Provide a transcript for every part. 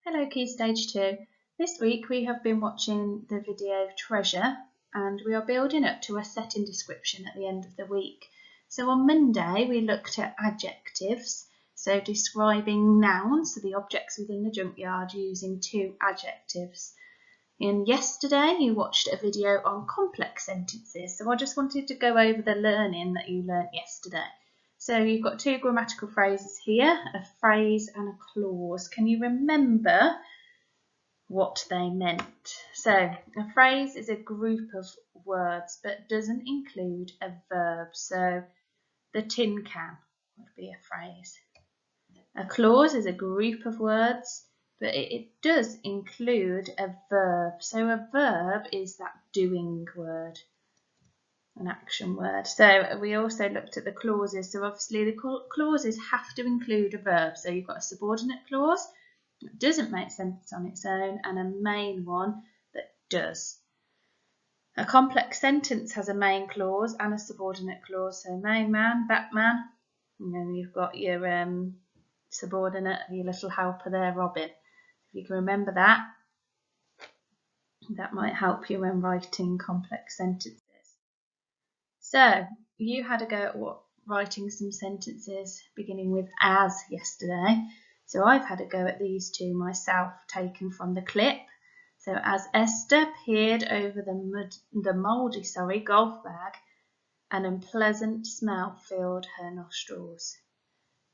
Hello Key Stage 2. This week we have been watching the video Treasure and we are building up to a setting description at the end of the week. So on Monday we looked at adjectives, so describing nouns, so the objects within the junkyard using two adjectives. And yesterday you watched a video on complex sentences, so I just wanted to go over the learning that you learnt yesterday. So you've got two grammatical phrases here, a phrase and a clause. Can you remember what they meant? So a phrase is a group of words but doesn't include a verb. So the tin can would be a phrase. A clause is a group of words but it does include a verb. So a verb is that doing word. An action word. So we also looked at the clauses. So obviously the clauses have to include a verb. So you've got a subordinate clause that doesn't make sense on its own and a main one that does. A complex sentence has a main clause and a subordinate clause. So main man, Batman, and then you've got your subordinate, your little helper there, Robin. If you can remember that, that might help you when writing complex sentences. So you had a go at writing some sentences beginning with as yesterday. So I've had a go at these two myself, taken from the clip. So as Esther peered over the mouldy golf bag, an unpleasant smell filled her nostrils.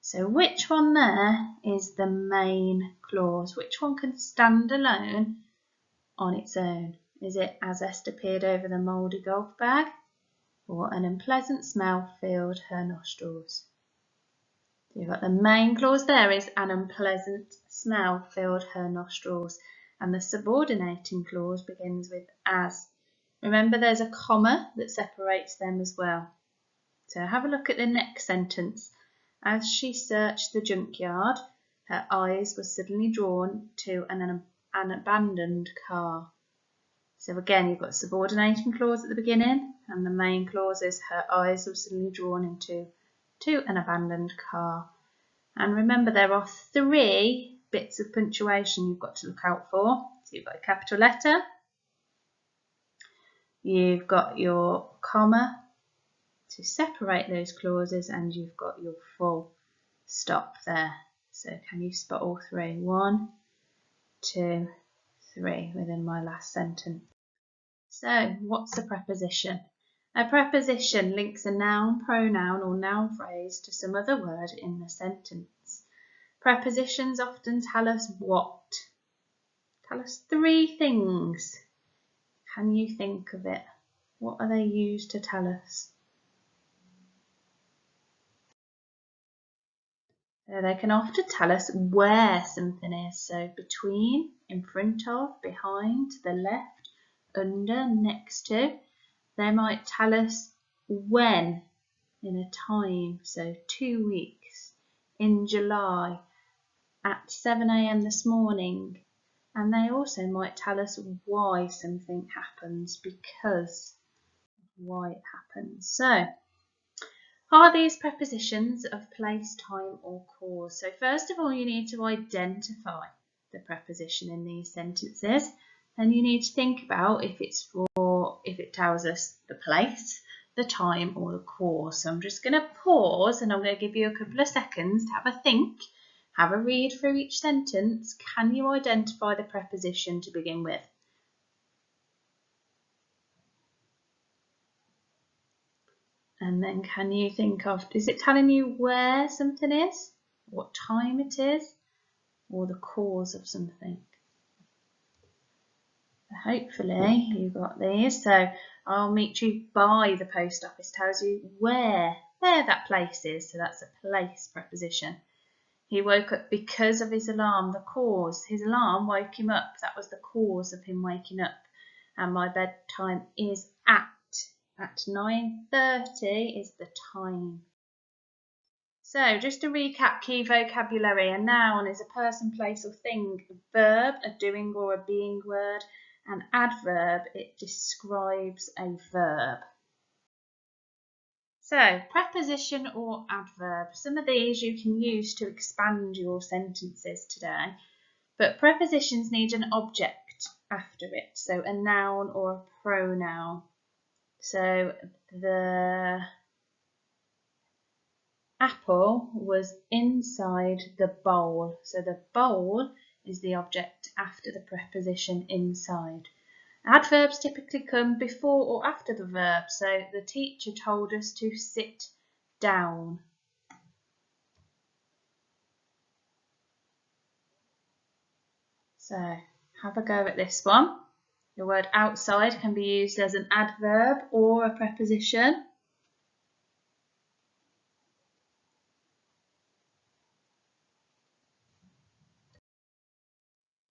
So which one there is the main clause? Which one can stand alone on its own? Is it as Esther peered over the mouldy golf bag? Or an unpleasant smell filled her nostrils? So you've got the main clause there is an unpleasant smell filled her nostrils, and the subordinating clause begins with as. Remember there's a comma that separates them as well. So have a look at the next sentence. As she searched the junkyard, her eyes were suddenly drawn to an abandoned car. So again, you've got subordinating clause at the beginning, and the main clause is her eyes were suddenly drawn into an abandoned car. And remember, there are three bits of punctuation you've got to look out for. So you've got a capital letter, you've got your comma to separate those clauses, and you've got your full stop there. So can you spot all three? 1, 2, 3 within my last sentence. So what's a preposition? A preposition links a noun, pronoun or noun phrase to some other word in the sentence. Prepositions often tell us what? Tell us three things. Can you think of it? What are they used to tell us? So they can often tell us where something is. So between, in front of, behind, to the left, under, next to. They might tell us when in a time, so 2 weeks, in July, at 7 AM this morning. And they also might tell us why something happens, because of why it happens. So are these prepositions of place, time or cause? So first of all, you need to identify the preposition in these sentences. Then you need to think about if it tells us the place, the time or the cause. So I'm just going to pause and I'm going to give you a couple of seconds to have a think, have a read through each sentence. Can you identify the preposition to begin with? And then can you think of, is it telling you where something is, what time it is, or the cause of something? Hopefully you got these. So I'll meet you by the post office tells you where that place is. So that's a place preposition. He woke up because of his alarm, the cause. His alarm woke him up. That was the cause of him waking up. And my bedtime is at 9:30 is the time. So just to recap key vocabulary, a noun is a person, place or thing. A verb, a doing or a being word. An adverb, it describes a verb. So, preposition or adverb. Some of these you can use to expand your sentences today. But prepositions need an object after it, so a noun or a pronoun. So the apple was inside the bowl. So the bowl is the object after the preposition inside. Adverbs typically come before or after the verb. So the teacher told us to sit down. So have a go at this one. The word outside can be used as an adverb or a preposition.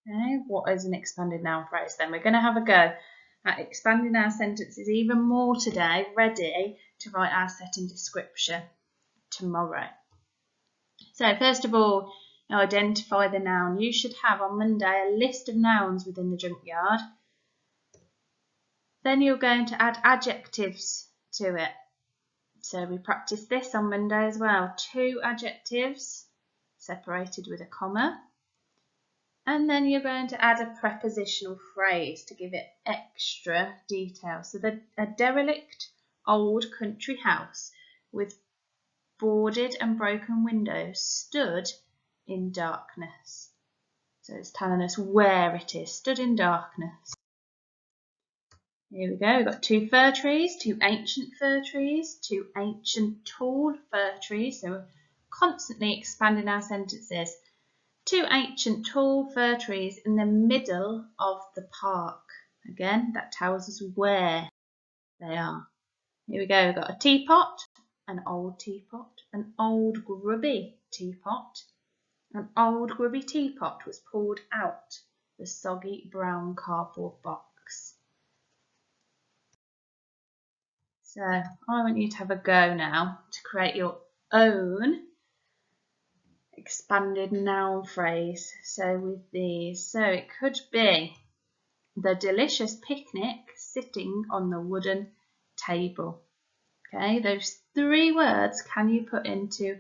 Okay, what is an expanded noun phrase then? We're going to have a go at expanding our sentences even more today, ready to write our setting description tomorrow. So first of all, identify the noun. You should have on Monday a list of nouns within the junkyard. Then you're going to add adjectives to it. So we practiced this on Monday as well. 2 adjectives separated with a comma. And then you're going to add a prepositional phrase to give it extra detail. So a derelict old country house with boarded and broken windows stood in darkness. So it's telling us where it is, stood in darkness. Here we go, we've got 2 fir trees, 2 ancient fir trees, 2 ancient tall fir trees. So we're constantly expanding our sentences. 2 ancient tall fir trees in the middle of the park. Again, that tells us where they are. Here we go, we've got a teapot, an old grubby teapot. An old grubby teapot was pulled out the soggy brown cardboard box. So I want you to have a go now to create your own expanded noun phrase. So with these, so it could be the delicious picnic sitting on the wooden table. Okay, those 3 words can you put into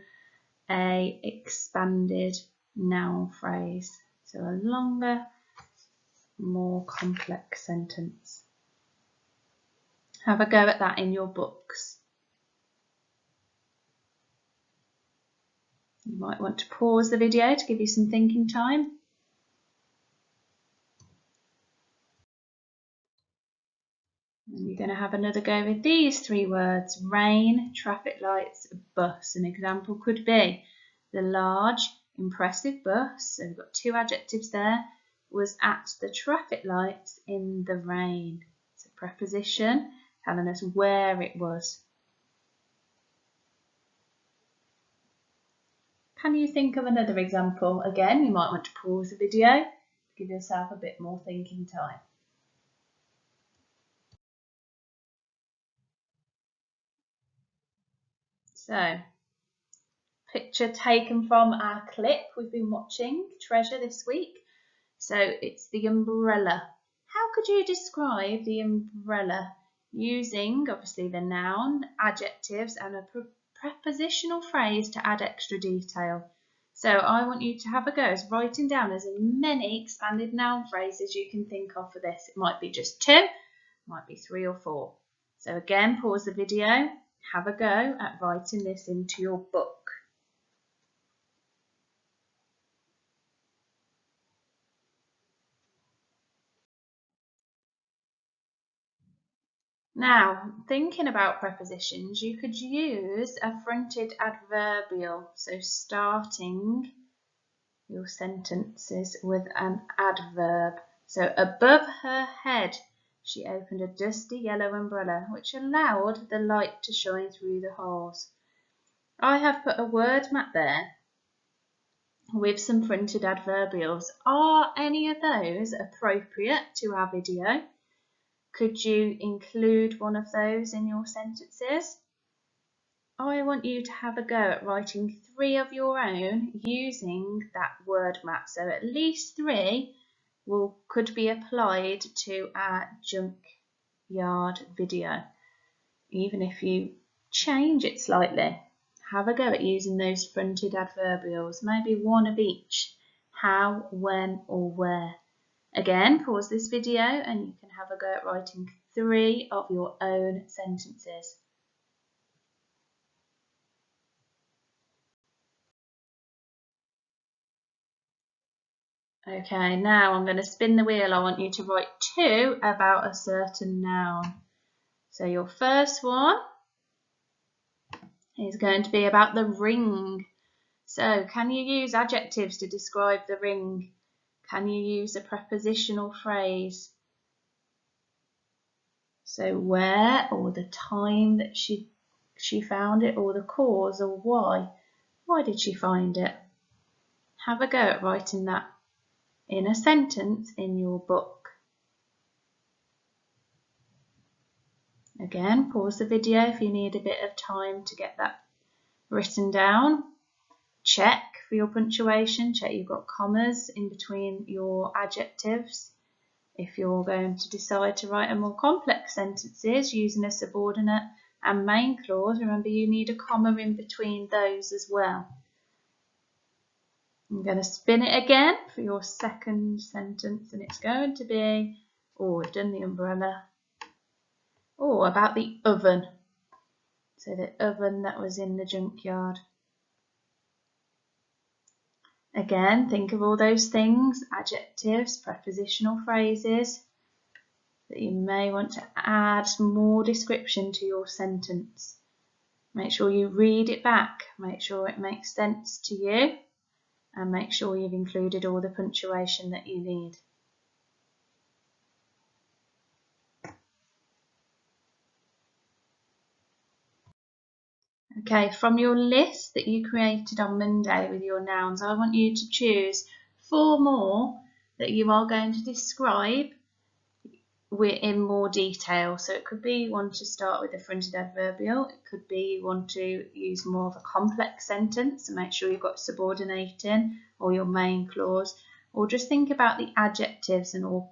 a expanded noun phrase? So a longer, more complex sentence. Have a go at that in your books. You might want to pause the video to give you some thinking time. And you're going to have another go with these 3 words: rain, traffic lights, bus. An example could be the large, impressive bus, so we've got 2 adjectives there, was at the traffic lights in the rain. It's a preposition telling us where it was. Can you think of another example? Again, you might want to pause the video to give yourself a bit more thinking time. So, picture taken from our clip we've been watching, Treasure, this week. So it's the umbrella. How could you describe the umbrella? Using, obviously, the noun, adjectives and a prepositional phrase to add extra detail. So I want you to have a go at writing down as many expanded noun phrases you can think of for this. It might be just 2, it might be 3 or 4. So again, pause the video, have a go at writing this into your book. Now, thinking about prepositions, you could use a fronted adverbial, so starting your sentences with an adverb. So above her head, she opened a dusty yellow umbrella, which allowed the light to shine through the holes. I have put a word map there with some fronted adverbials. Are any of those appropriate to our video? Could you include one of those in your sentences? I want you to have a go at writing 3 of your own using that word map. So at least 3 could be applied to our junkyard video. Even if you change it slightly, have a go at using those fronted adverbials, maybe 1 of each. how, when or where. Again, pause this video and you can have a go at writing 3 of your own sentences. Okay, now I'm going to spin the wheel. I want you to write 2 about a certain noun. So your first one is going to be about the ring. So can you use adjectives to describe the ring? Can you use a prepositional phrase? So where, or the time that she found it, or the cause, or why. Why did she find it? Have a go at writing that in a sentence in your book. Again, pause the video if you need a bit of time to get that written down. Check for your punctuation, check you've got commas in between your adjectives. If you're going to decide to write a more complex sentences using a subordinate and main clause, remember you need a comma in between those as well. I'm going to spin it again for your second sentence, and it's going to be, oh, we've done the umbrella. Oh, about the oven. So the oven that was in the junkyard. Again, think of all those things, adjectives, prepositional phrases, that you may want to add more description to your sentence. Make sure you read it back, make sure it makes sense to you, and make sure you've included all the punctuation that you need. Okay, from your list that you created on Monday with your nouns, I want you to choose 4 more that you are going to describe in more detail. So it could be you want to start with a fronted adverbial, it could be you want to use more of a complex sentence and make sure you've got subordinating or your main clause, or just think about the adjectives and or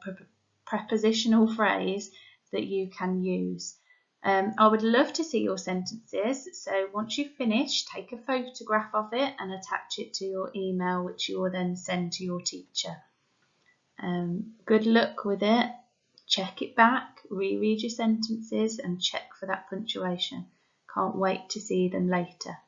prepositional phrase that you can use. I would love to see your sentences, so once you've finished, take a photograph of it and attach it to your email, which you will then send to your teacher. Good luck with it. Check it back, reread your sentences and check for that punctuation. Can't wait to see them later.